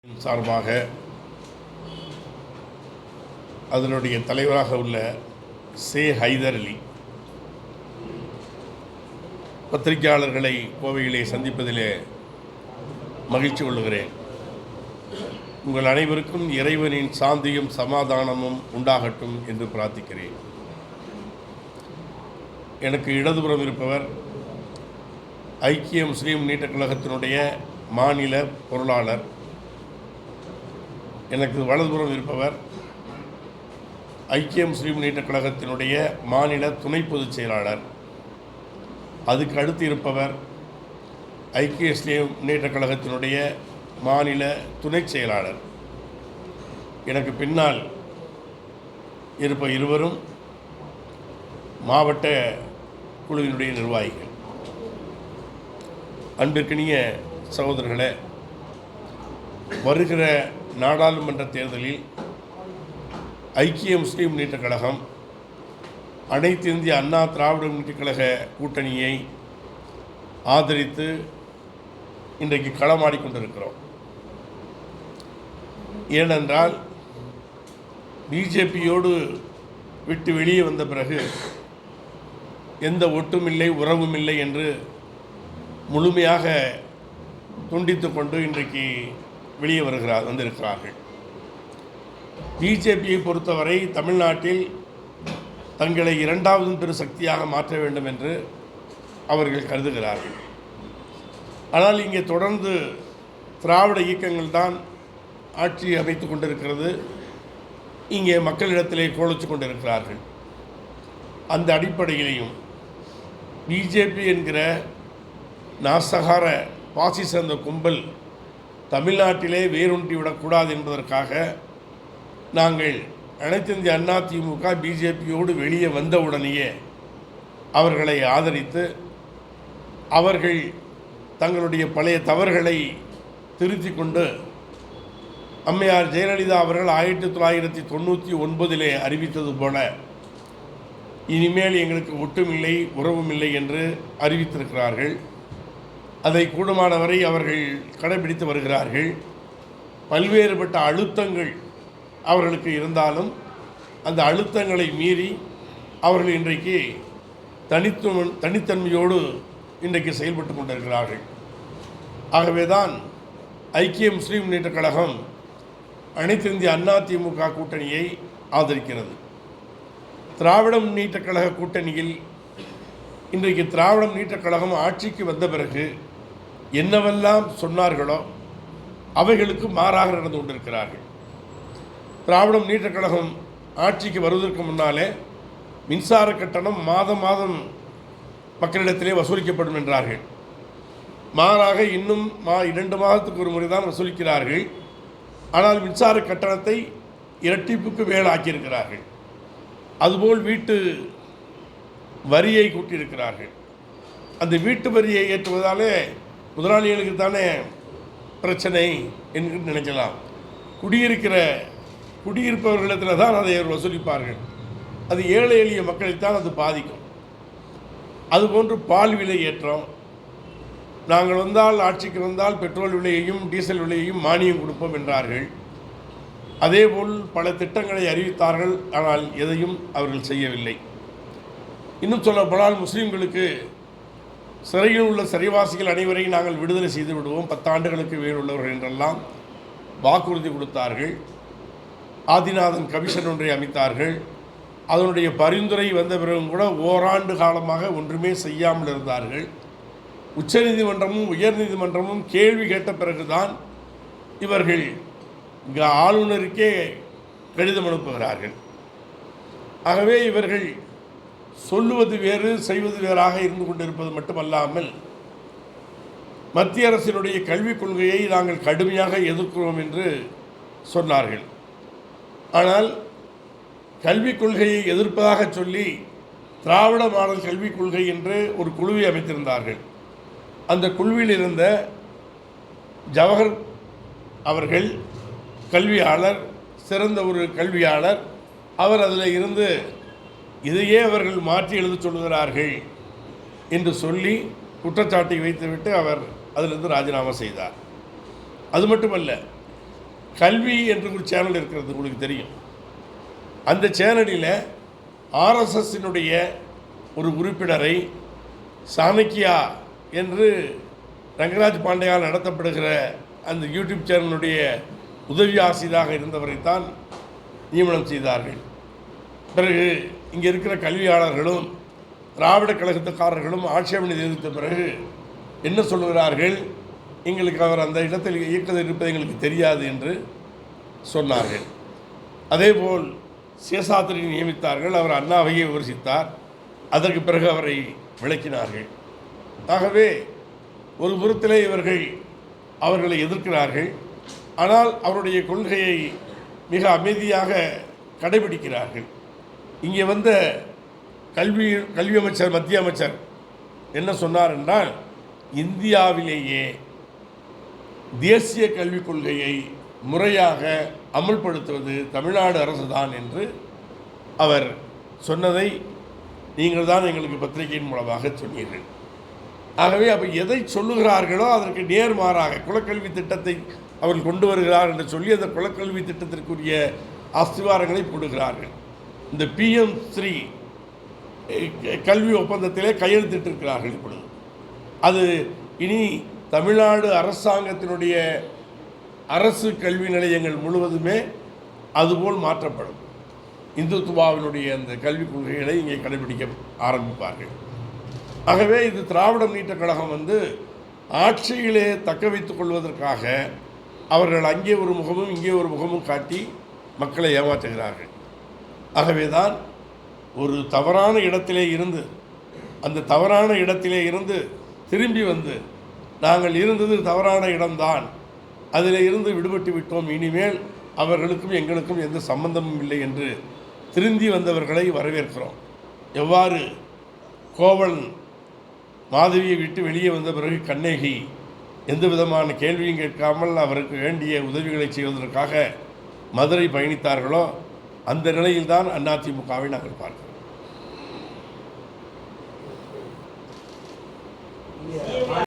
சார்பாக அதனுடைய தலைவராக உள்ள ஹைதர் அலி பத்திரிகையாளர்களை கோவையிலே சந்திப்பதிலே மகிழ்ச்சி கொள்கிறேன். உங்கள் அனைவருக்கும் இறைவனின் சாந்தியும் சமாதானமும் உண்டாகட்டும் என்று பிரார்த்திக்கிறேன். எனக்கு இடதுபுறம் இருப்பவர் ஐக்கிய முஸ்லீம் முன்னேற்றக் கழகத்தினுடைய மாநில பொருளாளர். எனக்கு வலதுபுறம் இருப்பவர் ஐக்கிய முஸ்லீம் முன்னேற்றக் கழகத்தினுடைய மாநில துணை பொதுச் செயலாளர். அதுக்கு அடுத்து இருப்பவர் ஐக்கிய முஸ்லீம் முன்னேற்றக் கழகத்தினுடைய மாநில துணை செயலாளர். எனக்கு பின்னால் இருப்ப இருவரும் மாவட்ட குழுவினுடைய நிர்வாகிகள். அன்பிற்கினிய சகோதரர்களே, வருகிற நாடாளுமன்ற தேர்தலில் ஐக்கிய முஸ்லீம் முன்னேற்றக் கழகம் அனைத்து இந்திய அண்ணா திராவிட முன்னேற்றக் கழக கூட்டணியை ஆதரித்து இன்றைக்கு களமாடிக்கொண்டிருக்கிறோம். ஏனென்றால் பிஜேபியோடு விட்டு வெளியே வந்த பிறகு எந்த ஒட்டுமில்லை உறவும் இல்லை என்று முழுமையாக துண்டித்து கொண்டு இன்றைக்கு வெளியே வந்திருக்கிறார்கள். பிஜேபியை பொறுத்தவரை தமிழ்நாட்டில் தங்களை இரண்டாவது பெரு சக்தியாக மாற்ற வேண்டும் என்று அவர்கள் கருதுகிறார்கள். ஆனால் இங்கே தொடர்ந்து திராவிட இயக்கங்கள் தான் ஆட்சி அமைத்து கொண்டிருக்கிறது. இங்கே மக்களிடத்திலே கோலச்சு கொண்டிருக்கிறார்கள். அந்த அடிப்படையிலையும் பிஜேபி என்கிற நாசகார பாசிச அந்த கும்பல் தமிழ்நாட்டிலே வேரூன்றி விடக்கூடாது என்பதற்காக நாங்கள் அனைத்து இந்திய அண்ணா திமுக பிஜேபியோடு வெளியே வந்தவுடனேயே அவர்களை ஆதரித்து அவர்கள் தங்களுடைய பழைய தவறுகளை திருத்தி கொண்டு அம்மையார் ஜெயலலிதா அவர்கள் 1999 அறிவித்தது போல இனிமேல் எங்களுக்கு ஒட்டுமில்லை உறவுமில்லை என்று அறிவித்திருக்கிறார்கள். அதை கூடுமானவரை அவர்கள் கடைபிடித்து வருகிறார்கள். பல்வேறுபட்ட அழுத்தங்கள் அவர்களுக்கு இருந்தாலும் அந்த அழுத்தங்களை மீறி அவர்கள் இன்றைக்கு தனித்தன்மையோடு இன்றைக்கு செயல்பட்டு கொண்டிருக்கிறார்கள். ஆகவே தான் ஐக்கிய முஸ்லீம் முன்னேற்றக் கழகம் அனைத்து இந்திய அண்ணா திமுக கூட்டணியை ஆதரிக்கிறது. திராவிட முன்னேற்றக் கழக கூட்டணியில் இன்றைக்கு திராவிட முன்னேற்றக் கழகம் ஆட்சிக்கு வந்த பிறகு என்னவெல்லாம் சொன்னார்களோ அவைகளுக்கு மாறாக நடந்து கொண்டிருக்கிறார்கள். திராவிட முன்னேற்றக் கழகம் ஆட்சிக்கு வருவதற்கு முன்னாலே மின்சார கட்டணம் மாதம் மாதம் மக்களிடத்திலே வசூலிக்கப்படும் என்றார்கள். மாறாக இன்னும் 2 மாதத்துக்கு ஒரு முறை தான் வசூலிக்கிறார்கள். ஆனால் மின்சார கட்டணத்தை இரட்டிப்புக்கு மேலாக்கியிருக்கிறார்கள். அதுபோல் வீட்டு வரியை கூட்டியிருக்கிறார்கள். அந்த வீட்டு வரியை ஏற்றுவதாலே முதலாளிகளுக்கு தானே பிரச்சனை என்று நினைக்கலாம். குடியிருப்பவர்களிடத்தில் தான் அதை வசூலிப்பார்கள். அது ஏழை எளிய மக்களைத்தான் அது பாதிக்கும். அதுபோன்று பால் விலை ஏற்றம், நாங்கள் ஆட்சிக்கு வந்தால் பெட்ரோல் விலையையும் டீசல் விலையையும் மானியம் கொடுப்போம் என்றார்கள். அதேபோல் பல திட்டங்களை அறிவித்தார்கள். ஆனால் எதையும் அவர்கள் செய்யவில்லை. இன்னும் சொல்லப்போனால் முஸ்லீம்களுக்கு சிறையில் உள்ள சிறைவாசிகள் அனைவரையும் நாங்கள் விடுதலை செய்து விடுவோம், 10 ஆண்டுகளுக்கு வேறுள்ளவர்கள் என்றெல்லாம் வாக்குறுதி கொடுத்தார்கள். ஆதிநாதன் கமிஷன் ஒன்றை அமைத்தார்கள். அதனுடைய பரிந்துரை வந்த பிறகும் கூட ஓராண்டு காலமாக ஒன்றுமே செய்யாமல் இருந்தார்கள். உச்சநீதிமன்றமும் உயர்நீதிமன்றமும் கேள்வி கேட்ட பிறகுதான் இவர்கள் இங்கே ஆளுநருக்கே கடிதம் அனுப்புகிறார்கள். ஆகவே இவர்கள் சொல்லுவது வேறு செய்வது வேறாக இருந்து கொண்டிருப்பது மட்டுமல்லாமல் மத்திய அரசினுடைய கல்விக் கொள்கையை நாங்கள் கடுமையாக எதிர்க்கிறோம் என்று சொன்னார்கள். ஆனால் கல்விக் கொள்கையை எதிர்ப்பதாக சொல்லி திராவிட மாடல் கல்விக் கொள்கை என்று ஒரு குழுவை அமைத்திருந்தார்கள். அந்த குழுவில் இருந்த ஜவஹர் அவர்கள் கல்வியாளர், சிறந்த ஒரு கல்வியாளர். அவர் அதில் இருந்து இதையே அவர்கள் மாற்றி எழுத சொல்லுகிறார்கள் என்று சொல்லி குற்றச்சாட்டை வைத்துவிட்டு அவர் அதிலிருந்து ராஜினாமா செய்தார். அது மட்டுமல்ல, கல்வி என்று ஒரு சேனல் இருக்கிறது, உங்களுக்கு தெரியும். அந்த சேனலில் ஆர்எஸ்எஸ்ஸினுடைய ஒரு உறுப்பினரை சாணக்கியா என்று ரங்கராஜ் பாண்டியால் நடத்தப்படுகிற அந்த யூடியூப் சேனலுடைய உதவி ஆசிரியராக இருந்தவரைத்தான் நியமனம் செய்தார்கள். பிறகு இங்கே இருக்கிற கல்வியாளர்களும் திராவிட கழகத்துக்காரர்களும் ஆட்சேபனை தெரிவித்த பிறகு என்ன சொல்லுகிறார்கள், எங்களுக்கு அவர் அந்த இடத்தில் இயக்கத்தில் இருப்பது எங்களுக்கு தெரியாது என்று சொன்னார்கள். அதேபோல் சேஷாத்திரி நியமித்தார்கள், அவர் அண்ணாவையே விமர்சித்தார். அதற்கு பிறகு அவரை விளக்கினார்கள். ஆகவே ஒரு புறத்திலே இவர்கள் அவர்களை எதிர்க்கிறார்கள், ஆனால் அவருடைய கொள்கையை மிக அமைதியாக கடைபிடிக்கிறார்கள். இங்கே வந்த கல்வி அமைச்சர், மத்திய அமைச்சர் என்ன சொன்னார் என்றால், இந்தியாவிலேயே தேசிய கல்விக் கொள்கையை முறையாக அமுல்படுத்துவது தமிழ்நாடு அரசு தான் என்று அவர் சொன்னதை நீங்கள் தான் எங்களுக்கு பத்திரிகையின் மூலமாக சொன்னீர்கள். ஆகவே அப்போ எதை சொல்லுகிறார்களோ அதற்கு நேர்மாறாக குலக்கல்வி திட்டத்தை அவர்கள் கொண்டு வருகிறார் என்று சொல்லி அந்த குலக்கல்வி திட்டத்திற்குரிய அஸ்திவாரங்களை போடுகிறார்கள். இந்த PM3 கல்வி ஒப்பந்தத்திலே கையெழுத்திட்டிருக்கிறார்கள். இப்பொழுது அது இனி தமிழ்நாடு அரசாங்கத்தினுடைய அரசு கல்வி நிலையங்கள் முழுவதுமே அதுபோல் மாற்றப்படும். இந்துத்துவாவினுடைய அந்த கல்விக் கொள்கைகளை இங்கே கடைபிடிக்க ஆரம்பிப்பார்கள். ஆகவே இது திராவிட முன்னேற்றக் கழகம் ஆட்சியிலே தக்க வைத்துக் கொள்வதற்காக அவர்கள் அங்கே ஒரு முகமும் இங்கே ஒரு முகமும் காட்டி மக்களை ஏமாற்றுகிறார்கள். ஆகவே தான் ஒரு தவறான இடத்திலே இருந்து அந்த தவறான இடத்திலே இருந்து திரும்பி வந்து நாங்கள் இருந்தது தவறான இடம்தான், அதில் இருந்து விடுபட்டு விட்டோம், இனிமேல் அவர்களுக்கும் எங்களுக்கும் எந்த சம்பந்தமும் இல்லை என்று திருந்தி வந்தவர்களை வரவேற்கிறோம். எவ்வாறு கோவலன் மாதவியை விட்டு வெளியே வந்த பிறகு கண்ணகி எந்த விதமான கேள்வியும் கேட்காமல் அவருக்கு வேண்டிய உதவிகளை செய்வதற்காக மதுரை பயணித்தார்களோ அந்த நிலையில்தான் அதிமுகவை நாங்கள் பார்க்கிறோம்.